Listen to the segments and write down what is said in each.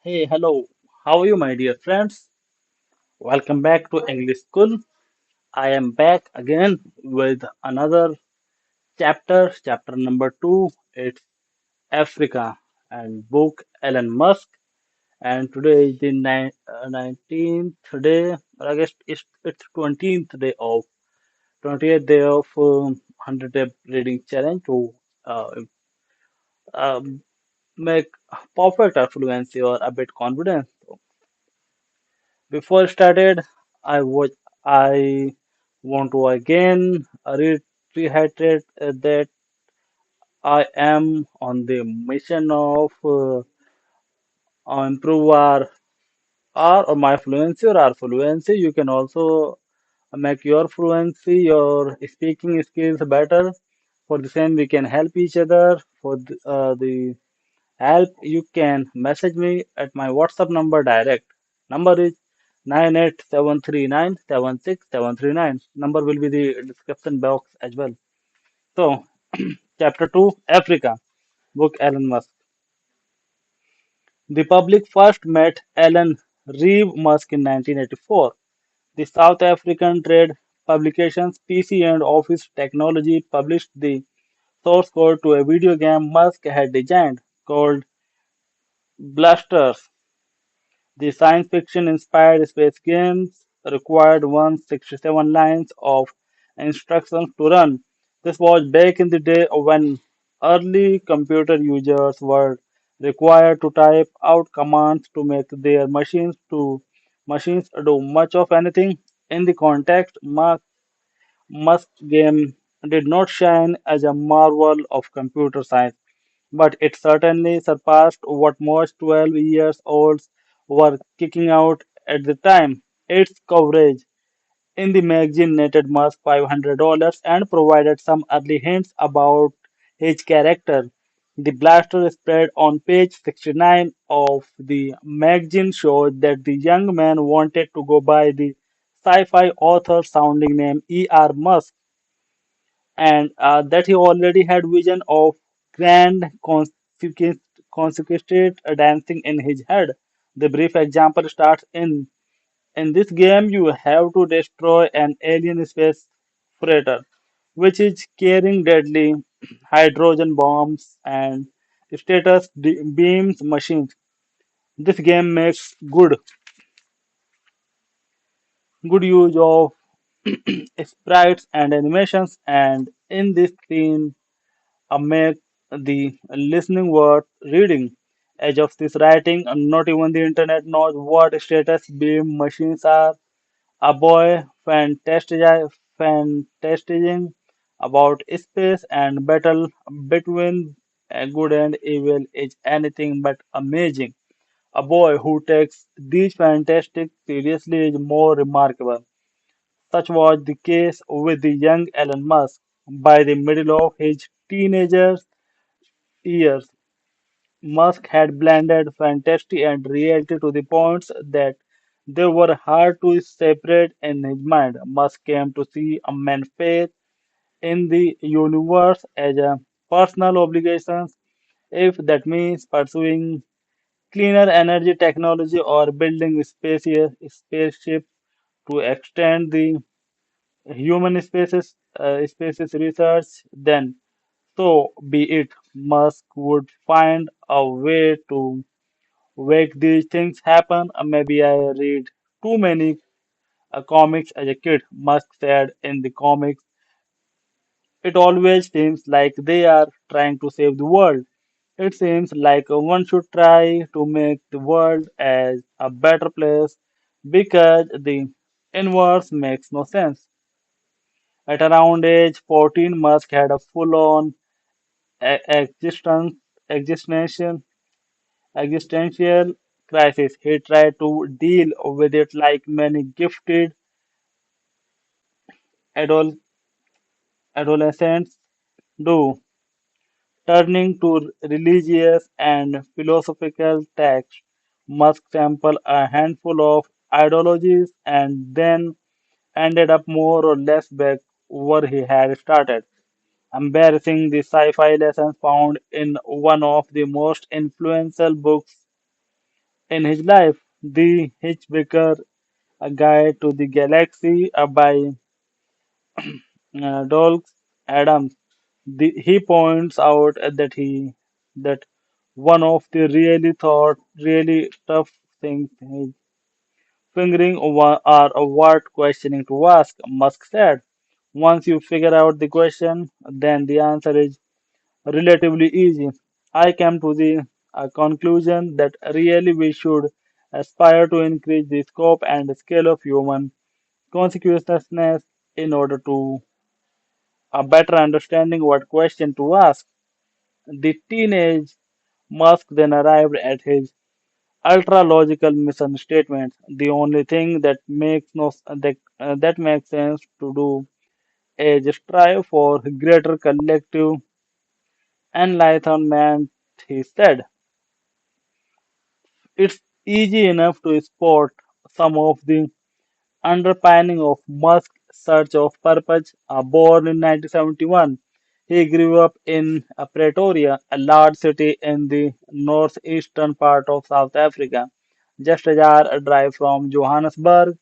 Hey, hello. How are you, my dear friends? Welcome back to English Kul. I am back again with another chapter number two. It's Africa and book Elon Musk. And today is the 19th day, I guess it's 20th day of 20th day of 100 day reading challenge to uh, um, make perfect fluency or a bit confidence. Before started, I want to again reiterate that I am on the mission of improve or my fluency or our fluency. You can also make your fluency, your speaking skills better. For the same, we can help each other. For the help, you can message me at my WhatsApp number direct. Number is 98739767739. Number will be the description box as well. So, chapter 2, Africa, book Elon Musk. The public first met Elon Reeve Musk in 1984. The South African trade publications PC and Office Technology published the source code to a video game Musk had designed called Blasters. The science fiction inspired space games required 167 lines of instructions to run. This was back in the day when early computer users were required to type out commands to make their machines do much of anything. In the context, Musk's game did not shine as a marvel of computer science, but it certainly surpassed what most 12 years olds were kicking out at the time. Its coverage in the magazine netted Musk $500 and provided some early hints about his character. The blaster spread on page 69 of the magazine showed that the young man wanted to go by the sci-fi author sounding name E.R. Musk and that he already had vision of grand consecutive dancing in his head. The brief example starts in this game you have to destroy an alien space freighter, which is carrying deadly hydrogen bombs and beams machines. This game makes good use of sprites and animations, and in this scene make the listening worth reading. As of this writing, not even the internet knows what status beam machines are. A boy fantasizing about space and battle between good and evil is anything but amazing. A boy who takes these fantastic seriously is more remarkable. Such was the case with the young Elon Musk. By the middle of his teenager years, Musk had blended fantasy and reality to the points that they were hard to separate in his mind. Musk came to see a man's faith in the universe as a personal obligation, if that means pursuing cleaner energy technology or building spaceship to extend the human spaces research, then so be it. Musk would find a way to make these things happen. Maybe I read too many comics as a kid. Musk said in the comics, it always seems like they are trying to save the world. It seems like one should try to make the world as a better place because the inverse makes no sense. At around age 14, Musk had a full-on e- existence, existential, existential crisis. He tried to deal with it like many gifted adol- adolescents do, turning to religious and philosophical texts. Musk sampled a handful of ideologies and then ended up more or less back where he had started, embarrassing the sci-fi lessons found in one of the most influential books in his life. The Hitchhiker, A Guide to the Galaxy by Douglas Adams. He points out that one of the really tough things is figuring are what questioning to ask. Musk said, once you figure out the question, then the answer is relatively easy. I came to the conclusion that really we should aspire to increase the scope and scale of human consciousness in order to a better understanding what question to ask. The teenage Musk then arrived at his ultra-logical mission statement. The only thing that that makes sense to do is strive for greater collective enlightenment, he said. It's easy enough to spot some of the underpinning of Musk's search of purpose. Born in 1971, he grew up in Pretoria, a large city in the northeastern part of South Africa, just a hour drive from Johannesburg.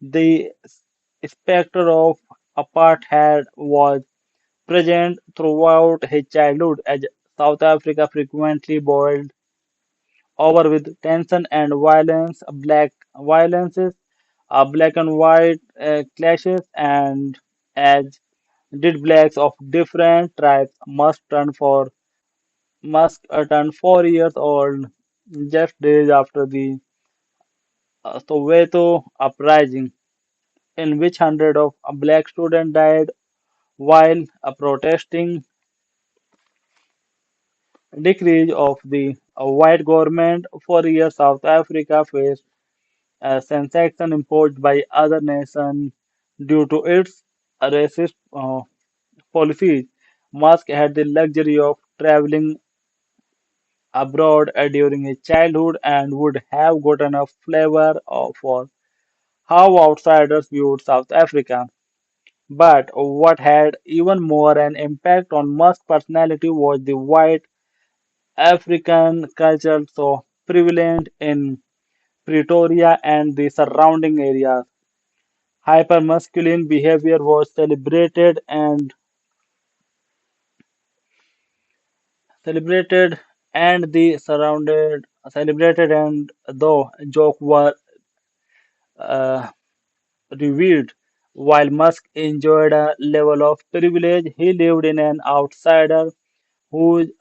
The specter of apartheid was present throughout his childhood as South Africa frequently boiled over with tension and violence, black and white clashes, and as did blacks of different tribes must turn 4 years old just days after the Soweto uprising, in which hundreds of black students died while protesting decrease of the white government. For years, South Africa faced sanction imposed by other nations due to its racist policies. Musk had the luxury of traveling abroad during his childhood and would have gotten a flavor for how outsiders viewed South Africa. But what had even more an impact on Musk's personality was the white African culture so prevalent in Pretoria and the surrounding areas. Hypermasculine behavior was celebrated and the surrounded celebrated and though joke were uh, revealed. While Musk enjoyed a level of privilege, he lived in an outsider whose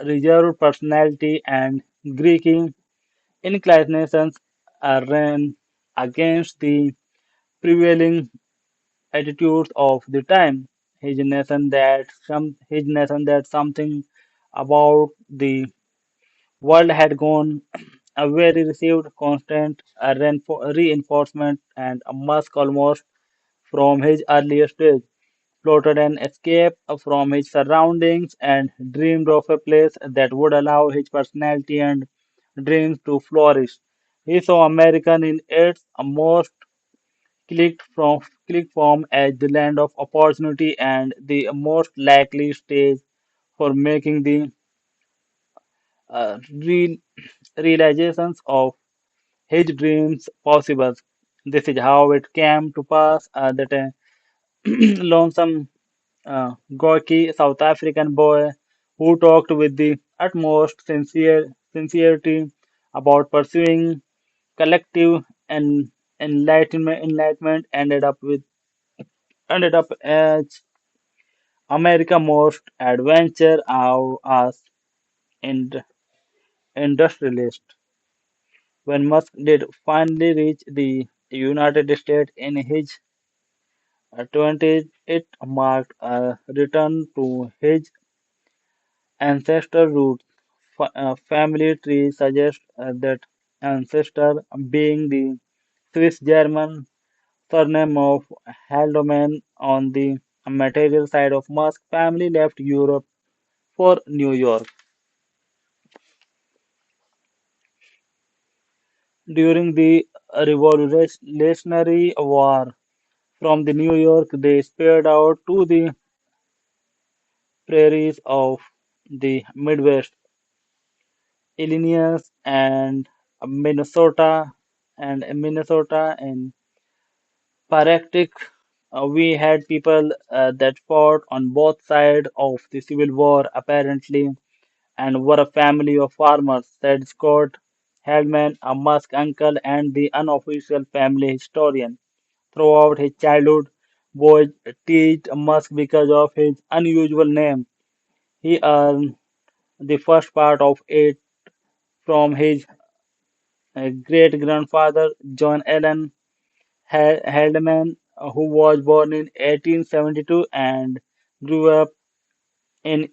reserved personality and Greek inclinations ran against the prevailing attitudes of the time. His nation that something about the world had gone away received constant reinforcement and Musk almost from his earliest stage plotted an escape from his surroundings and dreamed of a place that would allow his personality and dreams to flourish. He saw America in its most click form as the land of opportunity and the most likely stage for making the real realizations of his dreams possible. This is how it came to pass that a lonesome, gawky South African boy who talked with the utmost sincerity about pursuing collective and enlightenment ended up as America's most adventure as ind- industrialist. When Musk did finally reach the United States in his 20s, it marked a return to his ancestral roots. Family tree suggests that ancestor being the Swiss German surname of Haldeman on the material side of Musk family left Europe for New York. During the Revolutionary War, from the New York they spread out to the prairies of the Midwest, Illinois, and Minnesota, and in Minnesota in Paractic, we had people that fought on both sides of the Civil War, apparently, and were a family of farmers, said Scott Hellman, a Musk uncle and the unofficial family historian. Throughout his childhood, Boyd teased Musk because of his unusual name. He earned the first part of it from his great grandfather, John Allen Hellman, who was born in 1872 and grew up in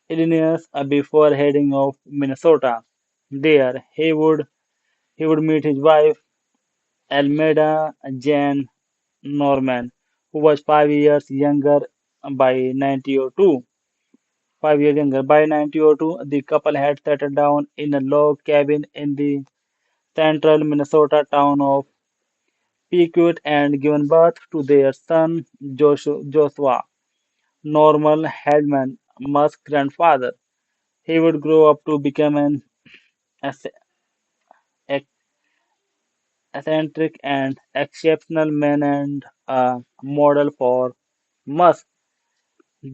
Illinois before heading of Minnesota. There, he would meet his wife, Almeda Jane Norman, who was 5 years younger by 1902. 5 years younger. By 1902, the couple had settled down in a log cabin in the central Minnesota town of Pequot and given birth to their son Joshua. Normal Hellman, Musk's grandfather. He would grow up to become an ec- ec- eccentric and exceptional man and a model for Musk.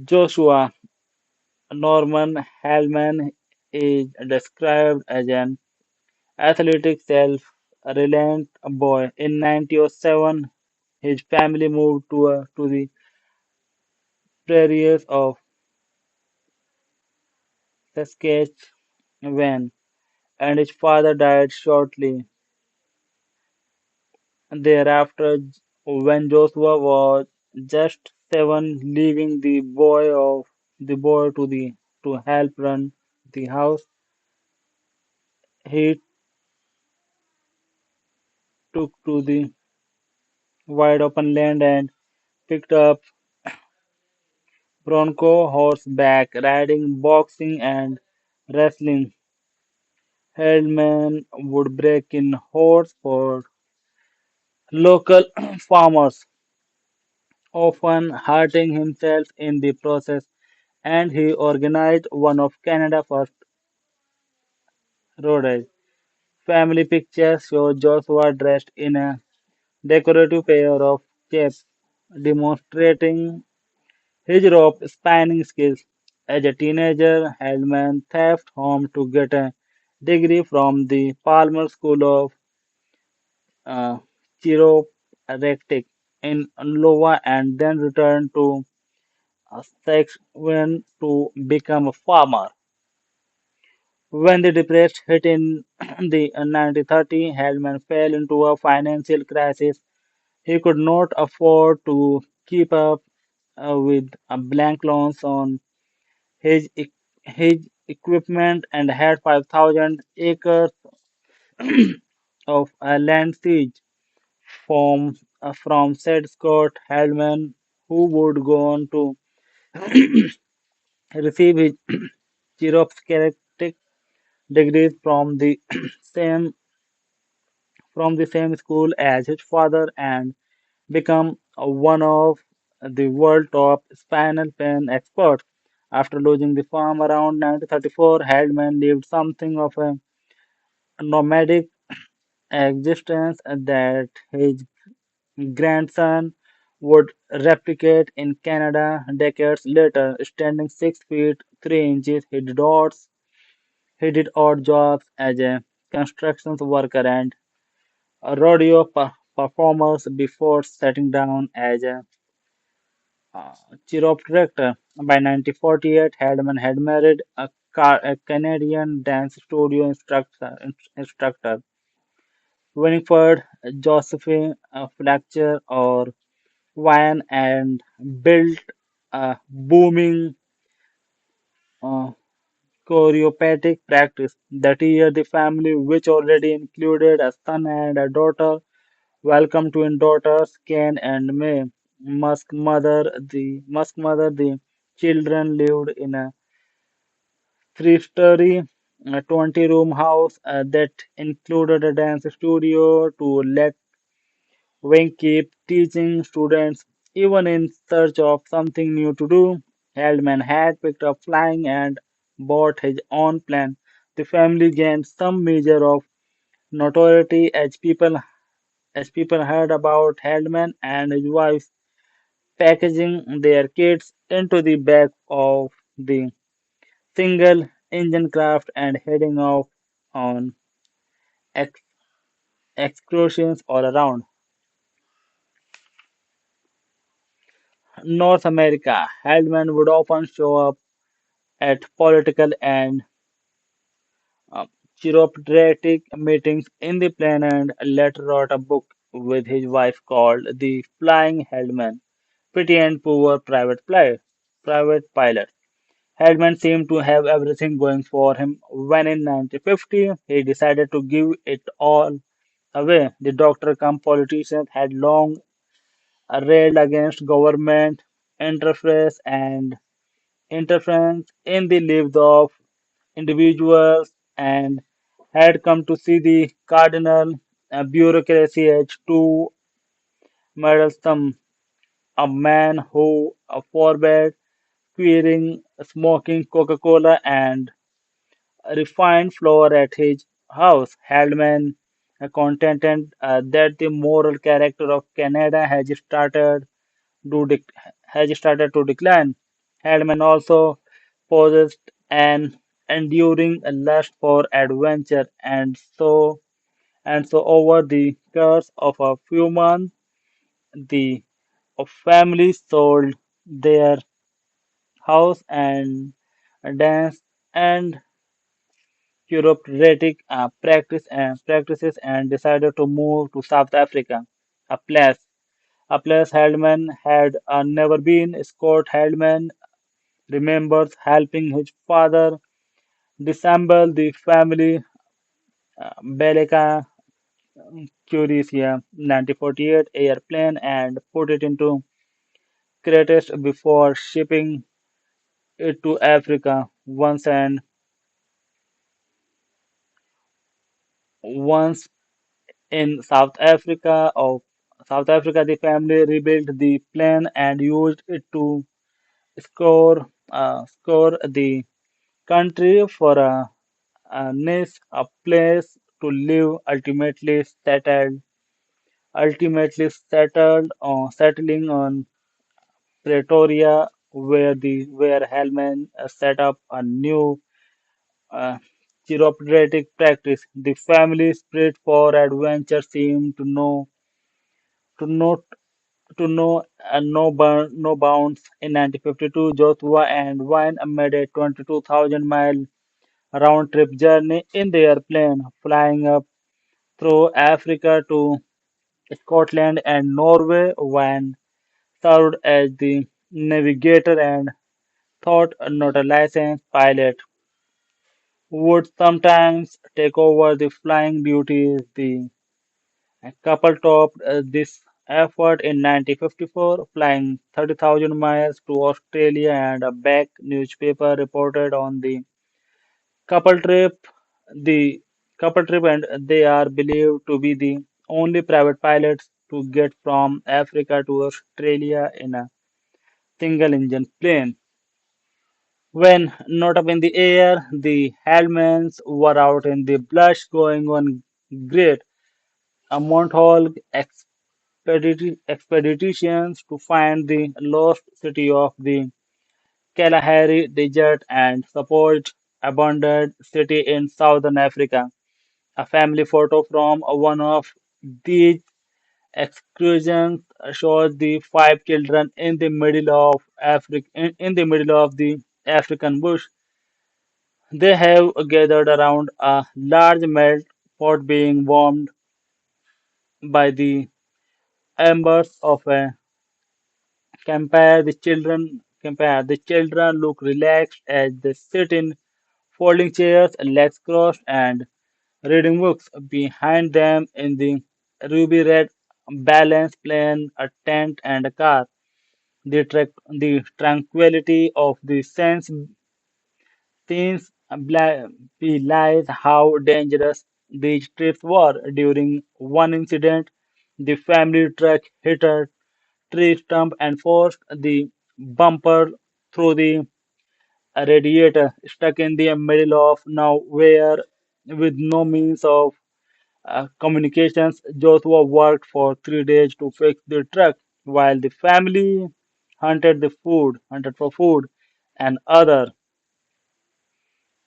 Joshua Norman Hellman is described as an athletic, self-reliant boy. In 1907, his family moved to the prairies of Saskatchewan, and his father died shortly thereafter when Joshua was just 7, leaving the boy to help run the house. He took to the wide open land and picked up bronco horseback riding, boxing, and wrestling. Herdman would break in hordes for local farmers, often hurting himself in the process, and he organized one of Canada's first rodeos. Family pictures show Joshua dressed in a decorative pair of chaps, demonstrating his rope spinning skills. As a teenager, Hellman left home to get a degree from the Palmer School of uh, Chiropractic in Iowa and then returned to Saskatchewan to become a farmer. When the depression hit in the 1930s, Hellman fell into a financial crisis. He could not afford to keep up with blank loans on his his equipment and had 5,000 acres of land seized from said Scott Hellman, who would go on to receive his chiropractic degrees same from the same school as his father and become one of the world top spinal pain experts. After losing the farm around 1934, Haldman lived something of a nomadic existence that his grandson would replicate in Canada decades later. Standing 6 feet 3 inches, he did odd jobs as a construction worker and a rodeo performer before settling down as a uh, chiropractor. By 1948, Hedman had married a Canadian dance studio instructor, Winifred Josephine Fletcher or Wine, and built a booming uh, choreopathic practice. That year, the family, which already included a son and a daughter, welcomed twin daughters, Ken and May. Musk mother, the children lived in a three-story, 20-room house that included a dance studio to let Wing keep teaching students even in search of something new to do. Heldman had picked up flying and bought his own plane. The family gained some measure of notoriety as people heard about Heldman and his wife packaging their kids into the back of the single engine craft and heading off on ex- excursions all around North America. Heldman would often show up at political and uh, chiropractic meetings in the plane and later wrote a book with his wife called The Flying Heldman, Pretty and Poor Private Pilot. Heldman seemed to have everything going for him when in 1950 he decided to give it all away. The doctor come politicians had long railed against government interference and interference in the lives of individuals and had come to see the cardinal bureaucracy as too meddlesome, a man who forbade queering, smoking Coca-Cola and refined flour at his house. Heldman contended that the moral character of Canada to dec- has started to decline. Heldman also possessed an enduring lust for adventure, and so over the course of a few months, the family sold their house and dance and chiropractic practices and decided to move to South Africa, a place Heldman had never been. Scott Heldman remembers helping his father disassemble the family Belgica Curiesia 1948 airplane and put it into crates before shipping it to Africa. Once in South Africa, the family rebuilt the plane and used it to score the country for a niche, a place to live. Ultimately settling on Pretoria, where Hellman set up a new uh, chiropractic practice. The family spirit for adventure seemed to know no bounds. In 1952, Joshua and Wine made a 22,000-mile round-trip journey in the airplane, flying up through Africa to Scotland and Norway. Wine served as the navigator and thought not a licensed pilot would sometimes take over the flying duties. The couple topped this effort in 1954, flying 30,000 miles to Australia, and a back newspaper reported on couple trip, the couple trip, and they are believed to be the only private pilots to get from Africa to Australia in a single engine plane. When not up in the air, the Hellmans were out in the blush going on great. A Monthol expeditions to find the lost city of the Kalahari Desert and support abandoned city in southern Africa. A family photo from one of these excursions shows the five children in the middle of the African bush. They have gathered around a large melt pot being warmed by the embers of a campfire. The children look relaxed as they sit in folding chairs, legs crossed, and reading books. Behind them in the ruby red balance plane, a tent and a car. The tranquility of the scenes belies how dangerous these trips were. During one incident, the family truck hit a tree stump and forced the bumper through the a radiator stuck in the middle of nowhere with no means of communications. Joshua worked for 3 days to fix the truck while the family hunted for food and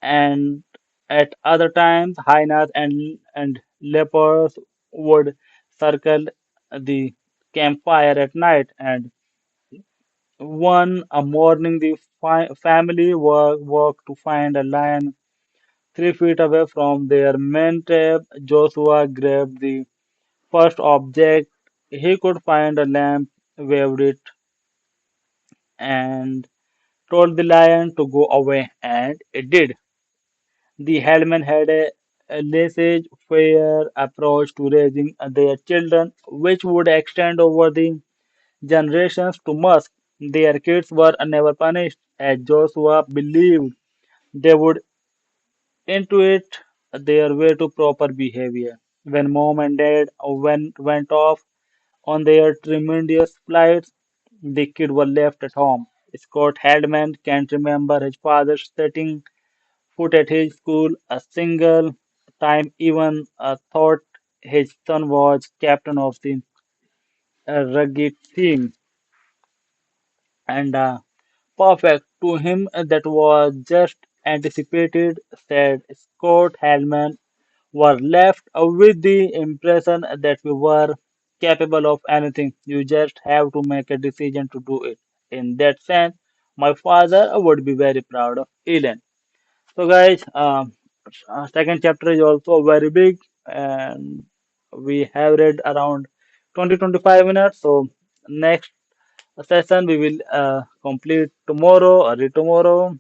and at other times hyenas and leopards would circle the campfire at night. And one a morning the family walked to find a lion 3 feet away from their main trap. Joshua grabbed the first object he could find, a lamp, waved it, and told the lion to go away, and it did. The Hellman had a laissez-faire approach to raising their children, which would extend over the generations to Musk. Their kids were never punished, as Joshua believed they would intuit their way to proper behavior. When mom and dad went off on their tremendous flights, the kids were left at home. Scott Haldman can't remember his father setting foot at his school a single time, even thought his son was captain of the rugby team. And perfect to him, that was just anticipated, said Scott Hellman, were left with the impression that we were capable of anything. You just have to make a decision to do it. In that sense, my father would be very proud of Ellen. So, guys, second chapter is also very big, and we have read around 20-25 minutes. So, next session we will complete tomorrow or read tomorrow.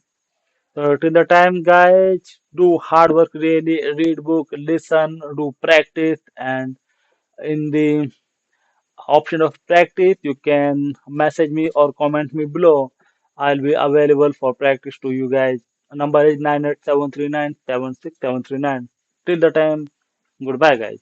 So, till the time, guys, do hard work, really read book, listen, do practice, and in the option of practice, you can message me or comment me below. I'll be available for practice to you guys. Number is 98739 76739. Till the time, goodbye, guys.